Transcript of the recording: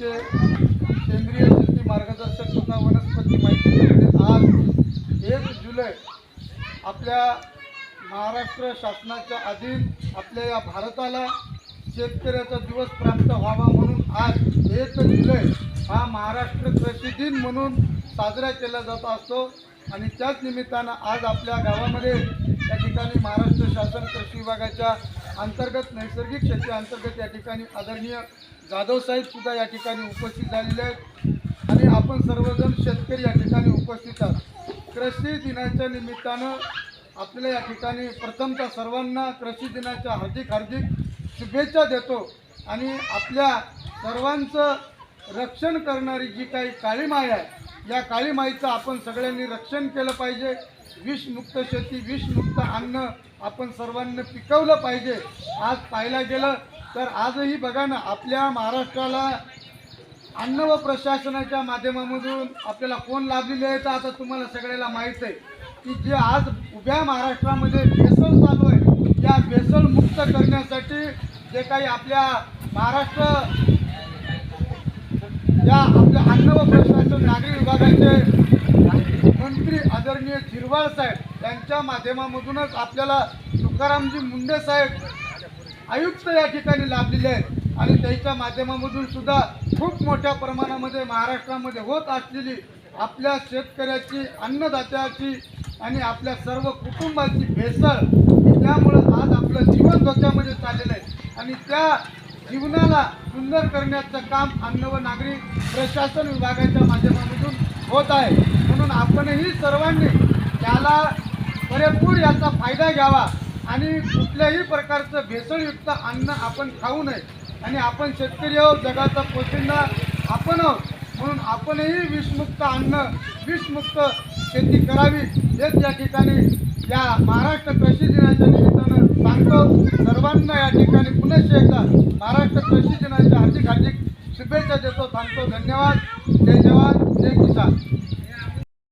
राज्याचे केंद्रीय शेती मार्गदर्शक तथा वनस्पती माहिती केंद्र आज 1 जुलै आपल्या महाराष्ट्र शासनाच्या अधीन आपल्या या भारताला शेतकऱ्याचा दिवस प्राप्त व्हावा म्हणून आज 1 जुलै हा महाराष्ट्र कृषी दिन म्हणून साजरा केला जात असतो। आणि त्याच निमित्तानं आज आपल्या गावामध्ये या ठिकाणी महाराष्ट्र शासन कृषी विभागाच्या अंतर्गत नैसर्गिक शेती अंतर्गत या ठिकाणी आदरणीय जाधव साहेब सुद्धा या ठिकाणी उपस्थित झालेले आहेत आणि आपण सर्वजण शेतकरी या ठिकाणी उपस्थित आहात। कृषी दिनाच्या निमित्तानं आपल्याला या ठिकाणी प्रथमतः सर्वांना कृषी दिनाच्या हार्दिक शुभेच्छा देतो आणि आपल्या सर्वांचं रक्षण करणारी जी काही काळी माय आहे या काळी माईचं आपण सगळ्यांनी रक्षण केलं पाहिजे। विषमुक्त शेती विषमुक्त अन्न आपण सर्वांनी पिकवलं पाहिजे। आज पाहायला गेलं तर आजही बघा ना आपल्या महाराष्ट्राला अन्न व प्रशासनाच्या माध्यमामधून आपल्याला कोण लाभलेले आहेत आता तुम्हाला सगळ्याला माहीत आहे की जे आज उभ्या महाराष्ट्रामध्ये भेसळ चालू आहे या भेसळ मुक्त करण्यासाठी जे काही आपल्या महाराष्ट्र या आपल्या अन्न व प्रशासन नागरी विभागाचे मंत्री आदरणीय झिरवाळ साहेब यांच्या माध्यमामधूनच आपल्याला तुकारामजी मुंडे साहेब आयुक्त या ठिकाणी लाभलेले आहेत आणि त्यांच्या माध्यमामधून सुद्धा खूप मोठ्या प्रमाणामध्ये महाराष्ट्रामध्ये होत असलेली आपल्या शेतकऱ्याची अन्नदात्याची आणि आपल्या सर्व कुटुंबाची भेसळ त्यामुळं आज आपलं जीवन धोक्यामध्ये चाललेलं आहे आणि त्या जीवनाला सुंदर करण्याचं काम अन्न व नागरी प्रशासन विभागाच्या माध्यमातून होत आहे। म्हणून आपणही सर्वांनी त्याला पुरेपूर याचा फायदा घ्यावा आणि कुठल्याही प्रकारचं भेसळयुक्त अन्न आपण खाऊ नये आणि आपण शेतकरी आहोत जगाचा पोशिंदा आपण आहोत म्हणून आपणही विषमुक्त अन्न विषमुक्त शेती करावी हेच या ठिकाणी या महाराष्ट्र कृषी दिनाच्या निमित्तानं सांगतो। सर्वांना या ठिकाणी पुन्हा एकदा महाराष्ट्र कृषी दिनाच्या हार्दिक शुभेच्छा देतो। थांबतो। धन्यवाद। जय जवान जय किसान।